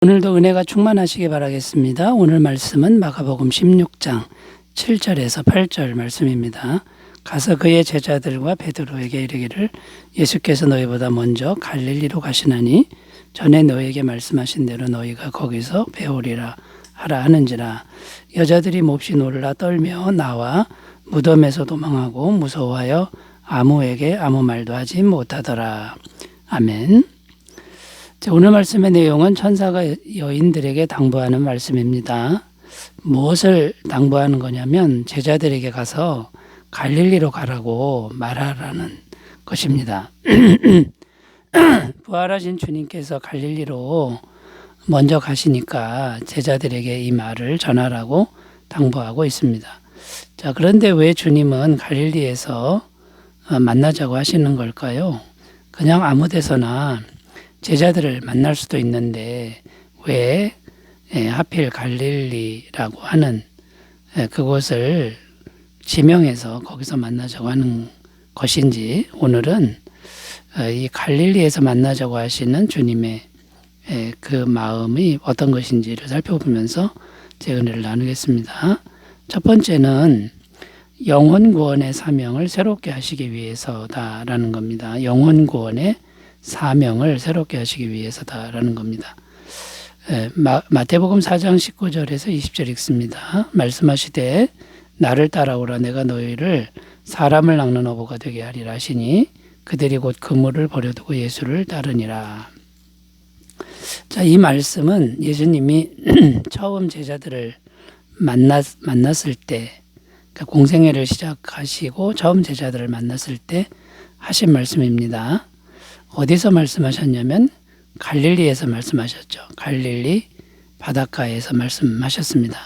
오늘도 은혜가 충만하시기 바라겠습니다. 오늘 말씀은 마가복음 16장 7절에서 8절 말씀입니다. 가서 그의 제자들과 베드로에게 이르기를 예수께서 너희보다 먼저 갈릴리로 가시나니 전에 너희에게 말씀하신 대로 너희가 거기서 배우리라 하라 하는지라. 여자들이 몹시 놀라 떨며 나와 무덤에서 도망하고 무서워하여 아무에게 아무 말도 하지 못하더라. 아멘. 오늘 말씀의 내용은 천사가 여인들에게 당부하는 말씀입니다. 무엇을 당부하는 거냐면 제자들에게 가서 갈릴리로 가라고 말하라는 것입니다. 부활하신 주님께서 갈릴리로 먼저 가시니까 제자들에게 이 말을 전하라고 당부하고 있습니다. 자, 그런데 왜 주님은 갈릴리에서 만나자고 하시는 걸까요? 그냥 아무 데서나 제자들을 만날 수도 있는데 왜 하필 갈릴리라고 하는 그곳을 지명해서 거기서 만나자고 하는 것인지, 오늘은 이 갈릴리에서 만나자고 하시는 주님의 그 마음이 어떤 것인지를 살펴보면서 제 은혜를 나누겠습니다. 첫 번째는 영혼 구원의 사명을 새롭게 하시기 위해서다라는 겁니다. 영혼 구원의 사명을 새롭게 하시기 위해서다라는 겁니다. 마태복음 4장 19절에서 20절 읽습니다. 말씀하시되 나를 따라오라. 내가 너희를 사람을 낚는 어부가 되게 하리라 하시니 그들이 곧 그물을 버려두고 예수를 따르니라. 자, 이 말씀은 예수님이 처음 제자들을 만났을 때, 그러니까 공생애를 시작하시고 처음 제자들을 만났을 때 하신 말씀입니다. 어디서 말씀하셨냐면 갈릴리에서 말씀하셨죠. 갈릴리 바닷가에서 말씀하셨습니다.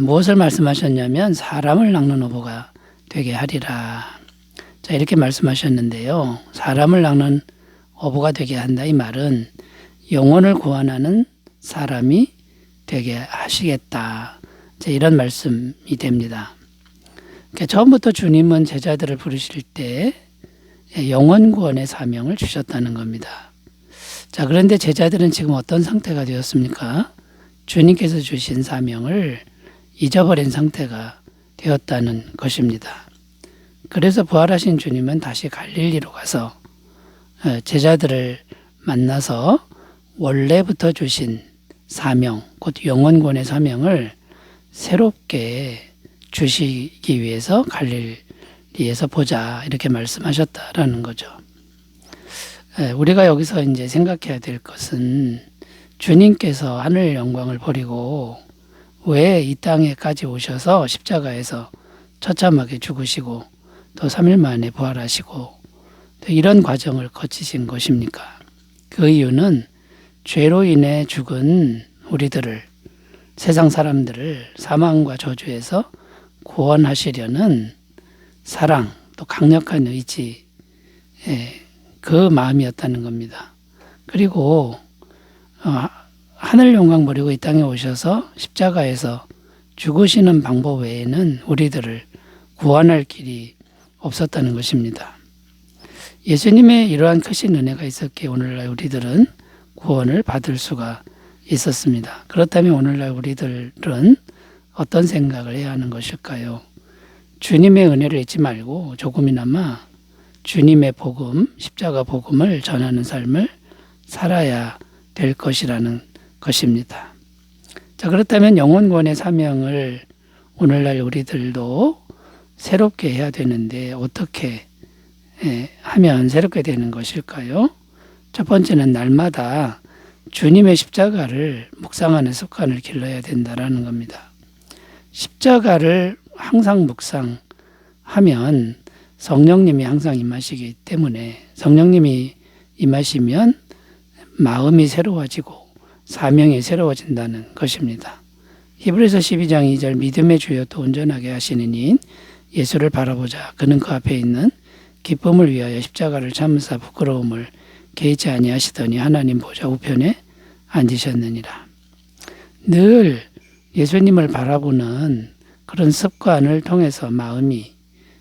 무엇을 말씀하셨냐면 사람을 낚는 어부가 되게 하리라. 자, 이렇게 말씀하셨는데요. 사람을 낚는 어부가 되게 한다. 이 말은 영혼을 구원하는 사람이 되게 하시겠다. 자, 이런 말씀이 됩니다. 그러니까 처음부터 주님은 제자들을 부르실 때 영혼 구원의 사명을 주셨다는 겁니다. 자, 그런데 제자들은 지금 어떤 상태가 되었습니까? 주님께서 주신 사명을 잊어버린 상태가 되었다는 것입니다. 그래서 부활하신 주님은 다시 갈릴리로 가서 제자들을 만나서 원래부터 주신 사명, 곧 영혼 구원의 사명을 새롭게 주시기 위해서 갈릴리에서 보자, 이렇게 말씀하셨다라는 거죠. 우리가 여기서 이제 생각해야 될 것은 주님께서 하늘 영광을 버리고 왜 이 땅에까지 오셔서 십자가에서 처참하게 죽으시고 또 3일 만에 부활하시고 또 이런 과정을 거치신 것입니까? 그 이유는 죄로 인해 죽은 우리들을, 세상 사람들을 사망과 저주에서 구원하시려는 사랑, 또 강력한 의지, 그 마음이었다는 겁니다. 그리고 하늘 영광 버리고 이 땅에 오셔서 십자가에서 죽으시는 방법 외에는 우리들을 구원할 길이 없었다는 것입니다. 예수님의 이러한 크신 은혜가 있었기에 오늘날 우리들은 구원을 받을 수가 있었습니다. 그렇다면 오늘날 우리들은 어떤 생각을 해야 하는 것일까요? 주님의 은혜를 잊지 말고 조금이나마 주님의 복음, 십자가 복음을 전하는 삶을 살아야 될 것이라는 것입니다. 자, 그렇다면 영혼 구원의 사명을 오늘날 우리들도 새롭게 해야 되는데 어떻게 하면 새롭게 되는 것일까요? 첫 번째는 날마다 주님의 십자가를 묵상하는 습관을 길러야 된다라는 겁니다. 십자가를 항상 묵상하면 성령님이 항상 임하시기 때문에, 성령님이 임하시면 마음이 새로워지고 사명이 새로워진다는 것입니다. 히브리서 12장 2절 믿음의 주여 또 온전하게 하시는 이인 예수를 바라보자. 그는 그 앞에 있는 기쁨을 위하여 십자가를 참으사 부끄러움을 개의치 아니하시더니 하나님 보좌 우편에 앉으셨느니라. 늘 예수님을 바라보는 그런 습관을 통해서 마음이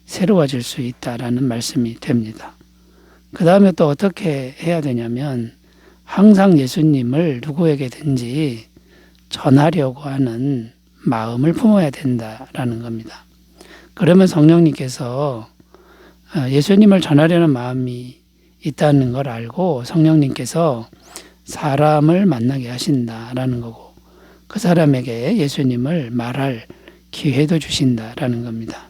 새로워질 수 있다라는 말씀이 됩니다. 그 다음에 또 어떻게 해야 되냐면 항상 예수님을 누구에게든지 전하려고 하는 마음을 품어야 된다라는 겁니다. 그러면 성령님께서 예수님을 전하려는 마음이 있다는 걸 알고 성령님께서 사람을 만나게 하신다라는 거고, 그 사람에게 예수님을 말할 기회도 주신다라는 겁니다.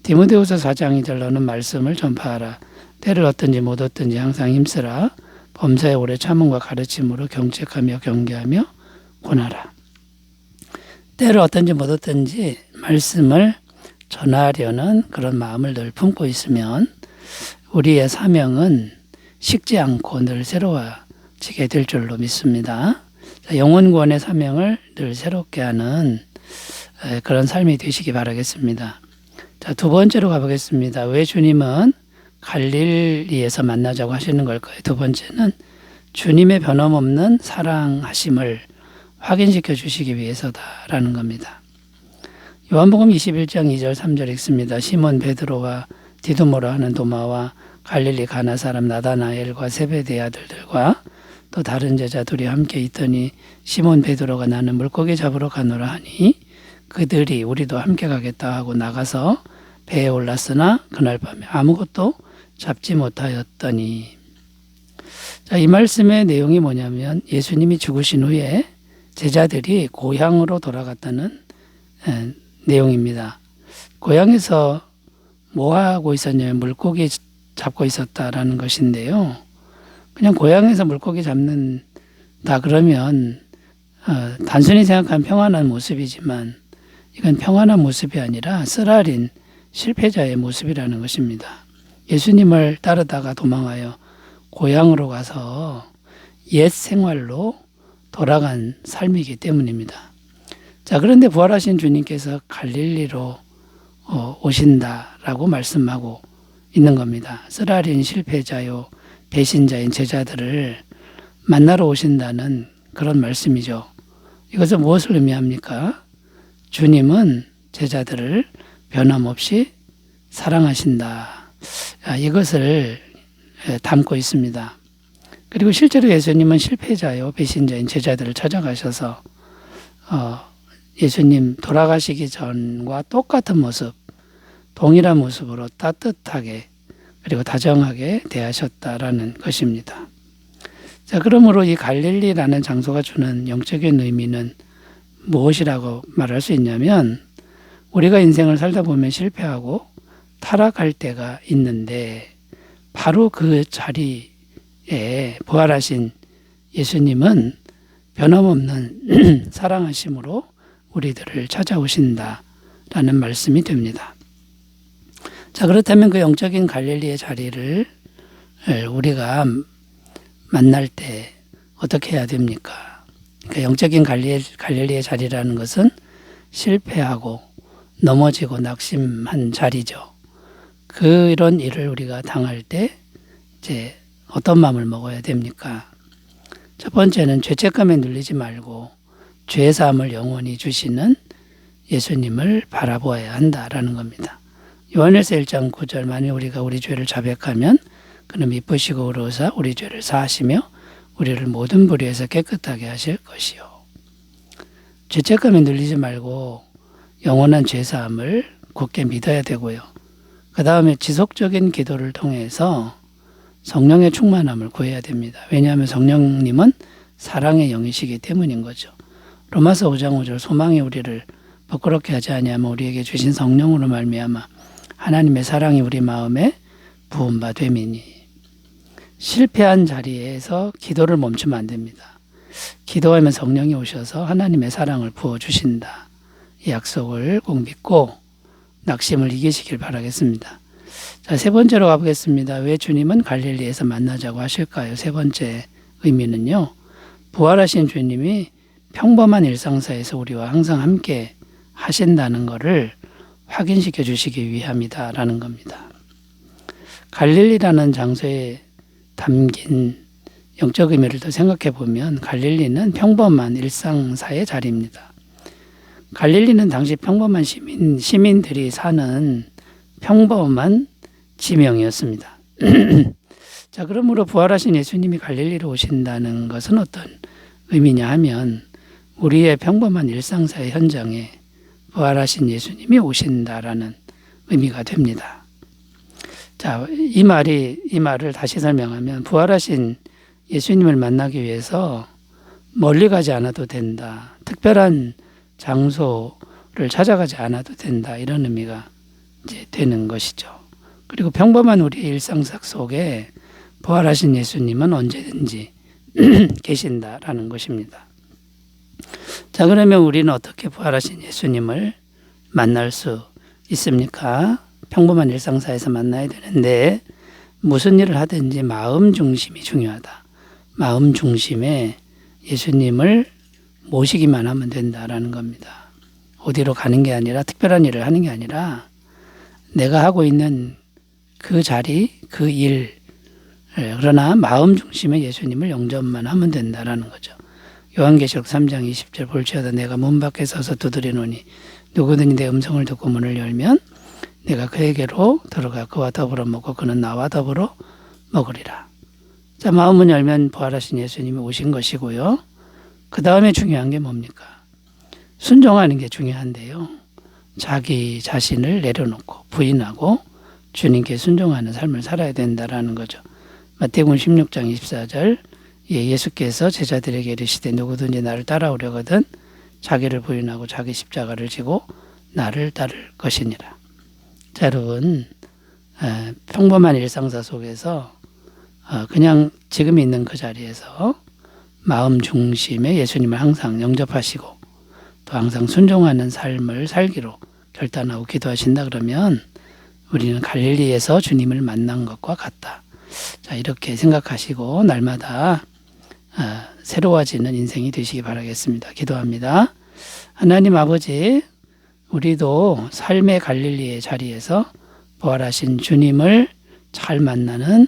디모데후서 4장 2절 너는 말씀을 전파하라. 때를 얻든지 못 얻든지 항상 힘쓰라. 범사에 오래 참음과 가르침으로 경책하며 경계하며 권하라. 때를 얻든지 못 얻든지 말씀을 전하려는 그런 마음을 늘 품고 있으면 우리의 사명은 식지 않고 늘 새로워지게 될 줄로 믿습니다. 영혼 구원의 사명을 늘 새롭게 하는 그런 삶이 되시기 바라겠습니다. 자, 두 번째로 가보겠습니다. 왜 주님은 갈릴리에서 만나자고 하시는 걸까요? 두 번째는 주님의 변함없는 사랑하심을 확인시켜 주시기 위해서다라는 겁니다. 요한복음 21장 2절 3절 읽습니다. 시몬 베드로와 디두모라 하는 도마와 갈릴리 가나 사람 나다나엘과 세베대의 아들들과 또 다른 제자 둘이 함께 있더니 시몬 베드로가 나는 물고기 잡으러 가노라 하니 그들이 우리도 함께 가겠다 하고 나가서 배에 올랐으나 그날 밤에 아무것도 잡지 못하였더니. 자, 이 말씀의 내용이 뭐냐면 예수님이 죽으신 후에 제자들이 고향으로 돌아갔다는 내용입니다. 고향에서 뭐 하고 있었냐면 물고기 잡고 있었다라는 것인데요. 그냥 고향에서 물고기 잡는다 그러면 단순히 생각하면 평안한 모습이지만 이건 평안한 모습이 아니라 쓰라린 실패자의 모습이라는 것입니다. 예수님을 따르다가 도망하여 고향으로 가서 옛 생활로 돌아간 삶이기 때문입니다. 자, 그런데 부활하신 주님께서 갈릴리로 오신다라고 말씀하고 있는 겁니다. 쓰라린 실패자요 배신자인 제자들을 만나러 오신다는 그런 말씀이죠. 이것은 무엇을 의미합니까? 주님은 제자들을 변함없이 사랑하신다. 이것을 담고 있습니다. 그리고 실제로 예수님은 실패자요 배신자인 제자들을 찾아가셔서 예수님 돌아가시기 전과 똑같은 모습, 동일한 모습으로 따뜻하게 그리고 다정하게 대하셨다라는 것입니다. 자, 그러므로 이 갈릴리라는 장소가 주는 영적인 의미는 무엇이라고 말할 수 있냐면 우리가 인생을 살다 보면 실패하고 타락할 때가 있는데 바로 그 자리에 부활하신 예수님은 변함없는 사랑하심으로 우리들을 찾아오신다라는 말씀이 됩니다. 자, 그렇다면 그 영적인 갈릴리의 자리를 우리가 만날 때 어떻게 해야 됩니까? 그 영적인 갈릴리의 자리라는 것은 실패하고 넘어지고 낙심한 자리죠. 그런 일을 우리가 당할 때 이제 어떤 마음을 먹어야 됩니까? 첫 번째는 죄책감에 눌리지 말고 죄사함을 영원히 주시는 예수님을 바라보아야 한다라는 겁니다. 요한일서 1장 9절 만일 우리가 우리 죄를 자백하면 그는 미쁘시고 의로우사 우리 죄를 사하시며 우리를 모든 불의에서 깨끗하게 하실 것이요. 죄책감에 눌리지 말고 영원한 죄사함을 굳게 믿어야 되고요. 그 다음에 지속적인 기도를 통해서 성령의 충만함을 구해야 됩니다. 왜냐하면 성령님은 사랑의 영이시기 때문인 거죠. 로마서 5장 5절 소망이 우리를 부끄럽게 하지 아니하면 우리에게 주신 성령으로 말미암아 하나님의 사랑이 우리 마음에 부은 바 됨이니. 실패한 자리에서 기도를 멈추면 안 됩니다. 기도하면 성령이 오셔서 하나님의 사랑을 부어주신다. 이 약속을 꼭 믿고 낙심을 이기시길 바라겠습니다. 자, 세 번째로 가보겠습니다. 왜 주님은 갈릴리에서 만나자고 하실까요? 세 번째 의미는요. 부활하신 주님이 평범한 일상사에서 우리와 항상 함께 하신다는 것을 확인시켜 주시기 위함이다라는 겁니다. 갈릴리라는 장소에 담긴 영적 의미를 더 생각해 보면 갈릴리는 평범한 일상사의 자리입니다. 갈릴리는 당시 평범한 시민들이 사는 평범한 지명이었습니다. 자, 그러므로 부활하신 예수님이 갈릴리로 오신다는 것은 어떤 의미냐 하면 우리의 평범한 일상사의 현장에 부활하신 예수님이 오신다라는 의미가 됩니다. 자, 이 말을 다시 설명하면 부활하신 예수님을 만나기 위해서 멀리 가지 않아도 된다. 특별한 장소를 찾아가지 않아도 된다. 이런 의미가 이제 되는 것이죠. 그리고 평범한 우리의 일상사 속에 부활하신 예수님은 언제든지 계신다라는 것입니다. 자, 그러면 우리는 어떻게 부활하신 예수님을 만날 수 있습니까? 평범한 일상사에서 만나야 되는데 무슨 일을 하든지 마음 중심이 중요하다. 마음 중심에 예수님을 모시기만 하면 된다라는 겁니다. 어디로 가는 게 아니라 특별한 일을 하는 게 아니라 내가 하고 있는 그 자리, 그 일, 그러나 마음 중심에 예수님을 영접만 하면 된다라는 거죠. 요한계시록 3장 20절 볼지어다 내가 문 밖에 서서 두드리노니 누구든지 내 음성을 듣고 문을 열면 내가 그에게로 들어가 그와 더불어 먹고 그는 나와 더불어 먹으리라. 자, 마음을 열면 부활하신 예수님이 오신 것이고요. 그 다음에 중요한 게 뭡니까? 순종하는 게 중요한데요. 자기 자신을 내려놓고 부인하고 주님께 순종하는 삶을 살아야 된다라는 거죠. 마태복음 16장 24절 예수께서 제자들에게 이르시되 누구든지 나를 따라오려거든 자기를 부인하고 자기 십자가를 지고 나를 따를 것이니라. 자, 여러분 평범한 일상사 속에서 그냥 지금 있는 그 자리에서 마음 중심에 예수님을 항상 영접하시고 또 항상 순종하는 삶을 살기로 결단하고 기도하신다 그러면 우리는 갈릴리에서 주님을 만난 것과 같다. 자, 이렇게 생각하시고 날마다 새로워지는 인생이 되시기 바라겠습니다. 기도합니다. 하나님 아버지, 우리도 삶의 갈릴리의 자리에서 부활하신 주님을 잘 만나는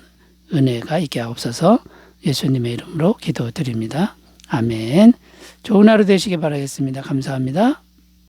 은혜가 있게 하옵소서. 예수님의 이름으로 기도드립니다. 아멘. 좋은 하루 되시기 바라겠습니다. 감사합니다.